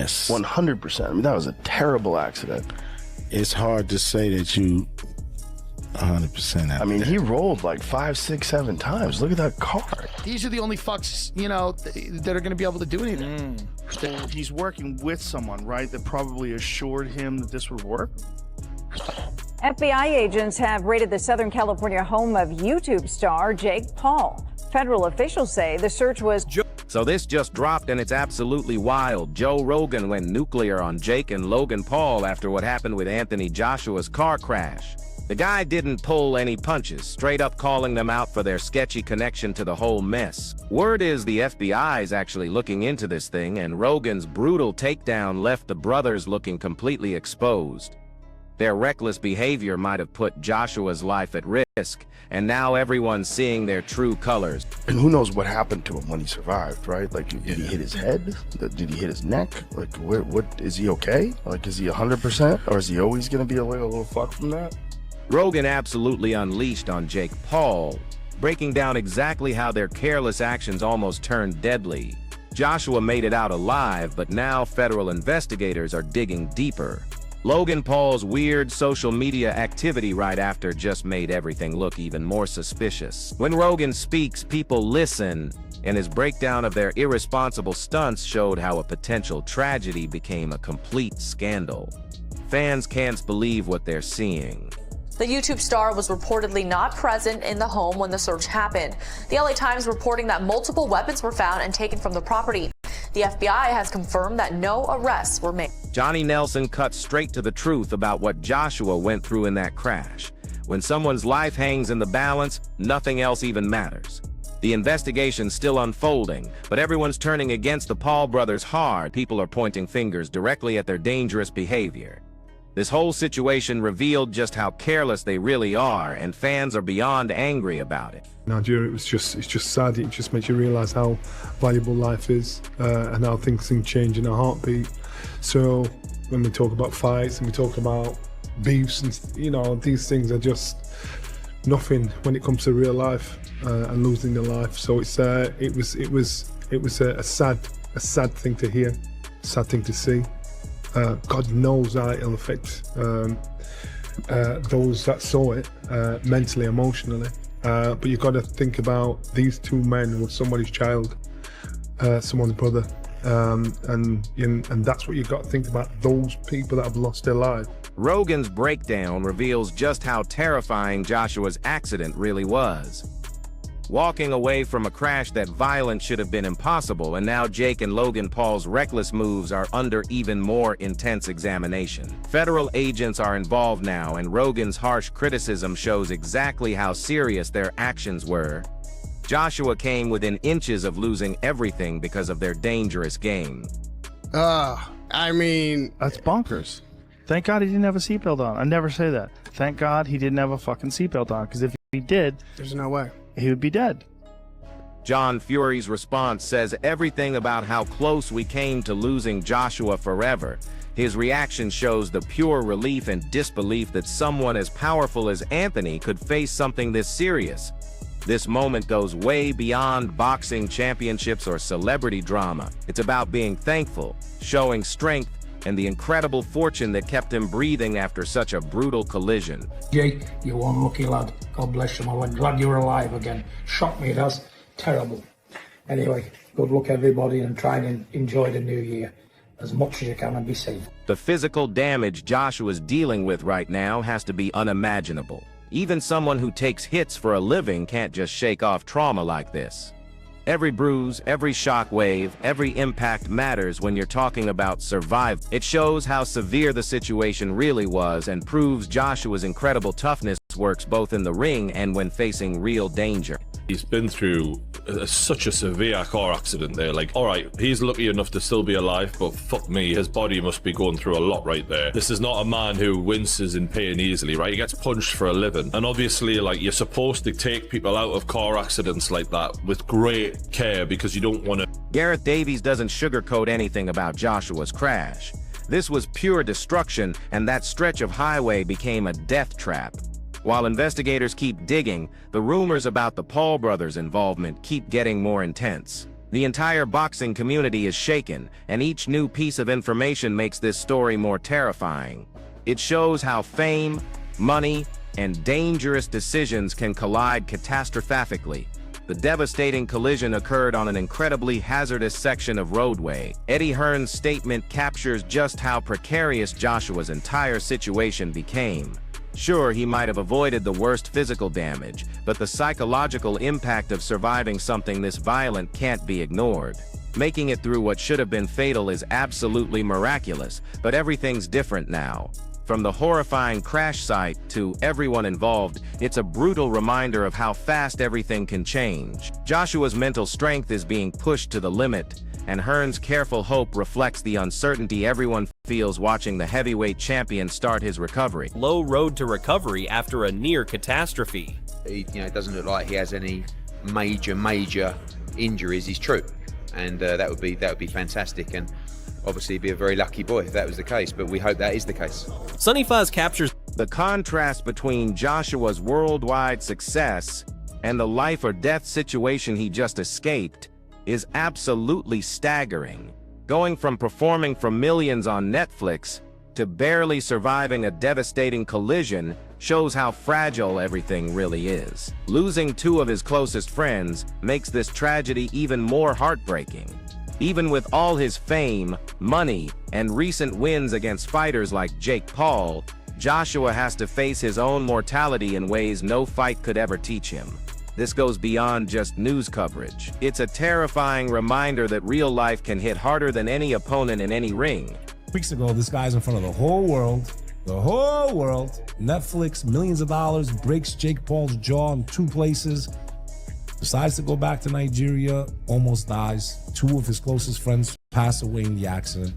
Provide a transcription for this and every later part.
Yes. 100%. I mean, that was a terrible accident. It's hard to say that you 100%. I mean, he rolled like 5, 6, 7 times. Look at that car. These are the only fucks, you know, that are going to be able to do anything. He's working with someone, right, that probably assured him that this would work? FBI agents have raided the Southern California home of YouTube star Jake Paul. Federal officials say the search was... So this just dropped and it's absolutely wild. Joe Rogan went nuclear on Jake and Logan Paul after what happened with Anthony Joshua's car crash. The guy didn't pull any punches, straight up calling them out for their sketchy connection to the whole mess. Word is the FBI is actually looking into this thing, and Rogan's brutal takedown left the brothers looking completely exposed. Their reckless behavior might have put Joshua's life at risk, and now everyone's seeing their true colors. And who knows what happened to him when he survived, right? Like, did he hit his head? Did he hit his neck? Like, what is he okay? Like, is he 100%? Or is he always going to be a little fuck from that? Rogan absolutely unleashed on Jake Paul, breaking down exactly how their careless actions almost turned deadly. Joshua made it out alive, but now federal investigators are digging deeper. Logan Paul's weird social media activity right after just made everything look even more suspicious. When Rogan speaks, people listen, and his breakdown of their irresponsible stunts showed how a potential tragedy became a complete scandal. Fans can't believe what they're seeing. The YouTube star was reportedly not present in the home when the search happened. The LA Times reporting that multiple weapons were found and taken from the property. The FBI has confirmed that no arrests were made. Johnny Nelson cut straight to the truth about what Joshua went through in that crash. When someone's life hangs in the balance, nothing else even matters. The investigation's still unfolding, but everyone's turning against the Paul brothers hard. People are pointing fingers directly at their dangerous behavior. This whole situation revealed just how careless they really are, and fans are beyond angry about it. Nigeria, it's just sad. It just makes you realize how valuable life is and how things can change in a heartbeat. So when we talk about fights and we talk about beefs and, you know, these things are just nothing when it comes to real life and losing your life. So it was a sad thing to hear, sad thing to see. God knows how it'll affect those that saw it mentally, emotionally. But you've got to think about these two men who were somebody's child, someone's brother, and that's what you've got to think about, those people that have lost their lives. Rogan's breakdown reveals just how terrifying Joshua's accident really was. Walking away from a crash that violent should have been impossible, and now Jake and Logan Paul's reckless moves are under even more intense examination. Federal agents are involved now, and Rogan's harsh criticism shows exactly how serious their actions were. Joshua came within inches of losing everything because of their dangerous game. I mean... That's bonkers. Thank God he didn't have a seatbelt on. I never say that. Thank God he didn't have a fucking seatbelt on, because if he did... There's no way. He would be dead. John Fury's response says everything about how close we came to losing Joshua forever. His reaction shows the pure relief and disbelief that someone as powerful as Anthony could face something this serious. This moment goes way beyond boxing championships or celebrity drama. It's about being thankful, showing strength, and the incredible fortune that kept him breathing after such a brutal collision. Jake, you're one lucky lad. God bless you, my lad. Glad you're alive again. Shocked me, it has. Terrible. Anyway, good luck everybody, and try and enjoy the new year as much as you can and be safe. The physical damage Joshua's dealing with right now has to be unimaginable. Even someone who takes hits for a living can't just shake off trauma like this. Every bruise, every shock wave, every impact matters when you're talking about survival. It shows how severe the situation really was and proves Joshua's incredible toughness works both in the ring and when facing real danger. He's been through such a severe car accident there. Like, all right, he's lucky enough to still be alive, but fuck me, his body must be going through a lot right there. This is not a man who winces in pain easily, right? He gets punched for a living. And obviously, like, you're supposed to take people out of car accidents like that with great care because you don't want to... Gareth Davies doesn't sugarcoat anything about Joshua's crash. This was pure destruction, and that stretch of highway became a death trap. While investigators keep digging, the rumors about the Paul brothers' involvement keep getting more intense. The entire boxing community is shaken, and each new piece of information makes this story more terrifying. It shows how fame, money, and dangerous decisions can collide catastrophically. The devastating collision occurred on an incredibly hazardous section of roadway. Eddie Hearn's statement captures just how precarious Joshua's entire situation became. Sure, he might have avoided the worst physical damage, but the psychological impact of surviving something this violent can't be ignored. Making it through what should have been fatal is absolutely miraculous, but everything's different now. From the horrifying crash site to everyone involved, it's a brutal reminder of how fast everything can change. Joshua's mental strength is being pushed to the limit, and Hearn's careful hope reflects the uncertainty everyone feels watching the heavyweight champion start his recovery. Low road to recovery after a near catastrophe. It doesn't look like he has any major injuries. He's true, and that would be fantastic. And obviously, he'd be a very lucky boy if that was the case, but we hope that is the case. Sonny Faz captures the contrast between Joshua's worldwide success and the life or death situation he just escaped is absolutely staggering. Going from performing for millions on Netflix to barely surviving a devastating collision shows how fragile everything really is. Losing two of his closest friends makes this tragedy even more heartbreaking. Even with all his fame, money, and recent wins against fighters like Jake Paul, Joshua has to face his own mortality in ways no fight could ever teach him. This goes beyond just news coverage. It's a terrifying reminder that real life can hit harder than any opponent in any ring. Weeks ago, this guy's in front of the whole world. Netflix, millions of dollars, breaks Jake Paul's jaw in 2 places. Decides to go back to Nigeria, almost dies. 2 of his closest friends pass away in the accident.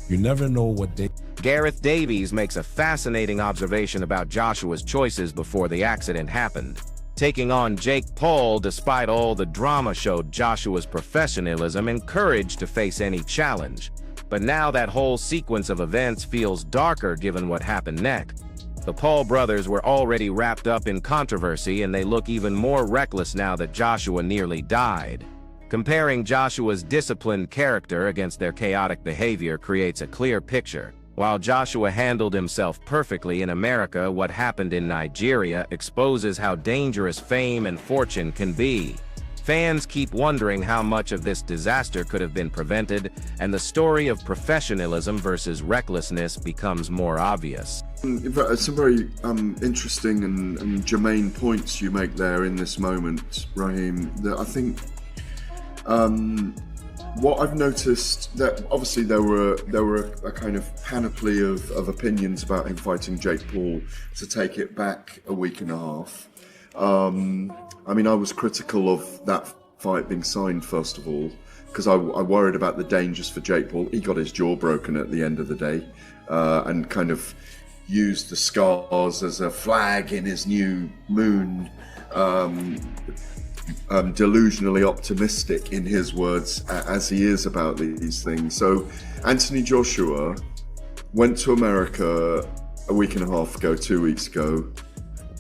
You never know what day. Gareth Davies makes a fascinating observation about Joshua's choices before the accident happened. Taking on Jake Paul despite all the drama showed Joshua's professionalism and courage to face any challenge. But now that whole sequence of events feels darker given what happened next. The Paul brothers were already wrapped up in controversy, and they look even more reckless now that Joshua nearly died. Comparing Joshua's disciplined character against their chaotic behavior creates a clear picture. While Joshua handled himself perfectly in America, what happened in Nigeria exposes how dangerous fame and fortune can be. Fans keep wondering how much of this disaster could have been prevented, and the story of professionalism versus recklessness becomes more obvious. Some very interesting and germane points you make there in this moment, Raheem. That I think what I've noticed, that obviously there were a kind of panoply of opinions about him fighting Jake Paul, to take it back a week and a half. I mean, I was critical of that fight being signed, first of all, because I worried about the dangers for Jake Paul. He got his jaw broken at the end of the day, and kind of used the scars as a flag in his new moon, delusionally optimistic, in his words, as he is about these things. So Anthony Joshua went to America a week and a half ago, 2 weeks ago,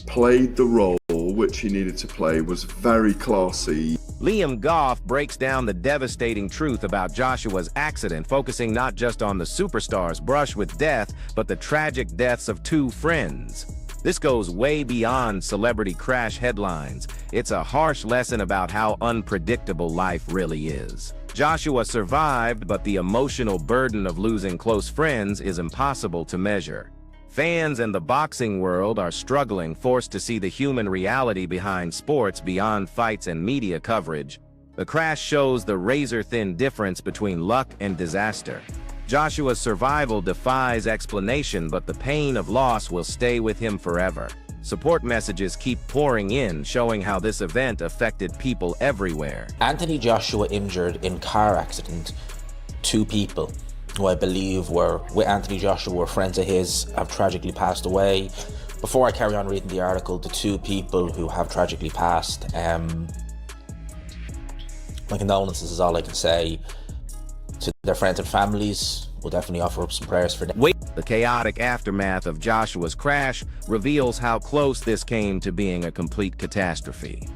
played the role which he needed to play, was very classy. Liam Goff breaks down the devastating truth about Joshua's accident, focusing not just on the superstar's brush with death, but the tragic deaths of 2 friends. This goes way beyond celebrity crash headlines. It's a harsh lesson about how unpredictable life really is. Joshua survived, but the emotional burden of losing close friends is impossible to measure. Fans and the boxing world are struggling, forced to see the human reality behind sports beyond fights and media coverage. The crash shows the razor-thin difference between luck and disaster. Joshua's survival defies explanation, but the pain of loss will stay with him forever. Support messages keep pouring in, showing how this event affected people everywhere. Anthony Joshua injured in car accident. 2 people who I believe were with Anthony Joshua were friends of his have tragically passed away. Before I carry on reading the article, the 2 people who have tragically passed, my condolences is all I can say to their friends and families. We'll definitely offer up some prayers for them. The chaotic aftermath of Joshua's crash reveals how close this came to being a complete catastrophe.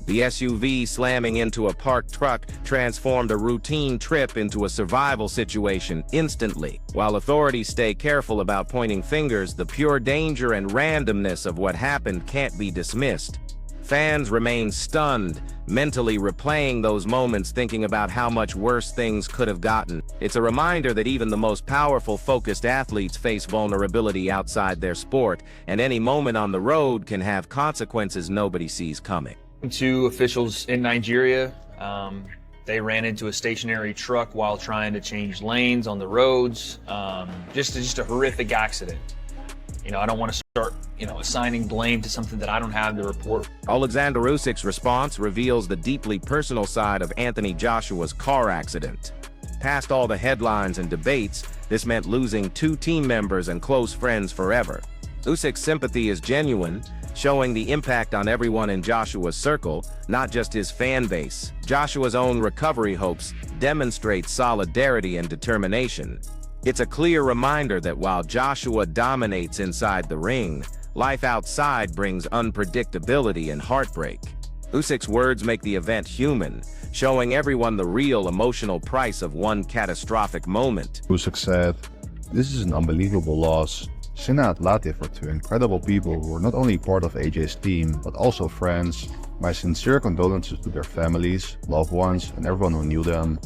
The SUV slamming into a parked truck transformed a routine trip into a survival situation instantly. While authorities stay careful about pointing fingers, the pure danger and randomness of what happened can't be dismissed. Fans remain stunned, mentally replaying those moments, thinking about how much worse things could have gotten. It's a reminder that even the most powerful, focused athletes face vulnerability outside their sport, and any moment on the road can have consequences nobody sees coming. Two officials in Nigeria, they ran into a stationary truck while trying to change lanes on the roads. Just a horrific accident. You know, I don't want to start, assigning blame to something that I don't have to report. Alexander Usyk's response reveals the deeply personal side of Anthony Joshua's car accident. Past all the headlines and debates, this meant losing 2 team members and close friends forever. Usyk's sympathy is genuine, showing the impact on everyone in Joshua's circle, not just his fan base. Joshua's own recovery hopes demonstrate solidarity and determination. It's a clear reminder that while Joshua dominates inside the ring, life outside brings unpredictability and heartbreak. Usyk's words make the event human, showing everyone the real emotional price of one catastrophic moment. Usyk said, "This is an unbelievable loss. Sinna and Latif are 2 incredible people who were not only part of AJ's team, but also friends. My sincere condolences to their families, loved ones, and everyone who knew them.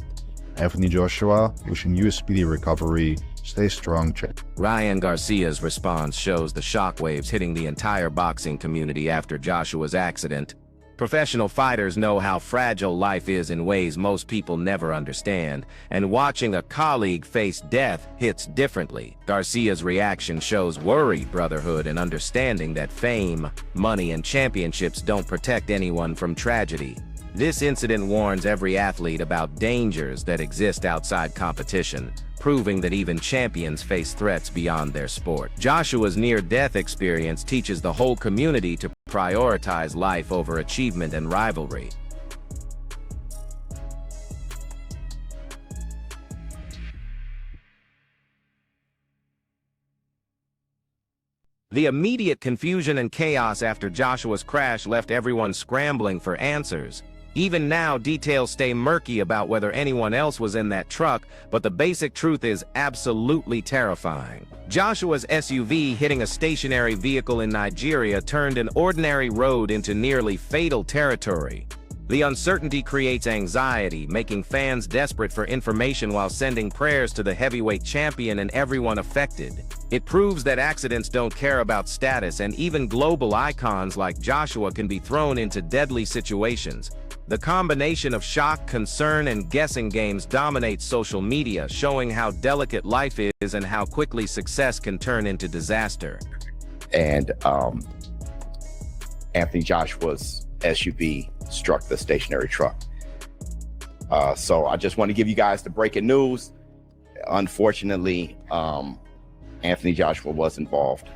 Anthony Joshua, wishing you a speedy recovery. Stay strong, Jack." Ryan Garcia's response shows the shockwaves hitting the entire boxing community after Joshua's accident. Professional fighters know how fragile life is in ways most people never understand, and watching a colleague face death hits differently. Garcia's reaction shows worry, brotherhood, and understanding that fame, money, and championships don't protect anyone from tragedy. This incident warns every athlete about dangers that exist outside competition, proving that even champions face threats beyond their sport. Joshua's near-death experience teaches the whole community to prioritize life over achievement and rivalry. The immediate confusion and chaos after Joshua's crash left everyone scrambling for answers. Even now, details stay murky about whether anyone else was in that truck, but the basic truth is absolutely terrifying. Joshua's SUV hitting a stationary vehicle in Nigeria turned an ordinary road into nearly fatal territory. The uncertainty creates anxiety, making fans desperate for information while sending prayers to the heavyweight champion and everyone affected. It proves that accidents don't care about status, and even global icons like Joshua can be thrown into deadly situations. The combination of shock, concern, and guessing games dominates social media, showing how delicate life is and how quickly success can turn into disaster. And Anthony Joshua's SUV struck the stationary truck. So I just want to give you guys the breaking news. Unfortunately, Anthony Joshua was involved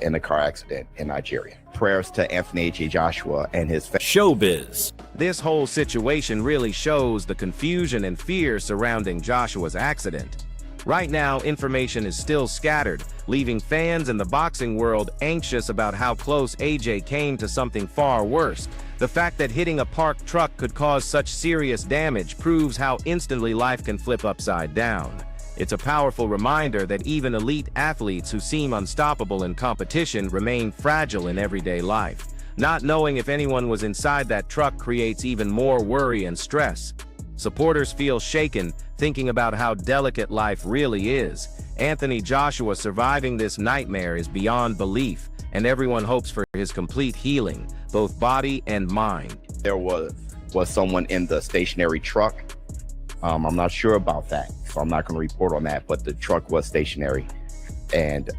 in a car accident in Nigeria. Prayers to Anthony H. Joshua and his Showbiz. This whole situation really shows the confusion and fear surrounding Joshua's accident. Right now, information is still scattered, leaving fans in the boxing world anxious about how close AJ came to something far worse. The fact that hitting a parked truck could cause such serious damage proves how instantly life can flip upside down. It's a powerful reminder that even elite athletes who seem unstoppable in competition remain fragile in everyday life. Not knowing if anyone was inside that truck creates even more worry and stress. Supporters feel shaken, thinking about how delicate life really is. Anthony Joshua surviving this nightmare is beyond belief, and everyone hopes for his complete healing, both body and mind. There was someone in the stationary truck. I'm not sure about that, so I'm not going to report on that, but the truck was stationary, and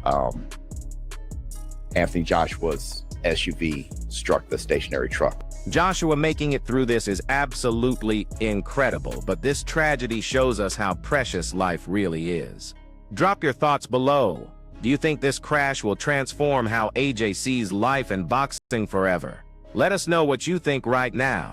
Anthony Joshua's SUV struck the stationary truck. Joshua making it through this is absolutely incredible, but this tragedy shows us how precious life really is. Drop your thoughts below. Do you think this crash will transform how AJ sees life and boxing forever? Let us know what you think right now.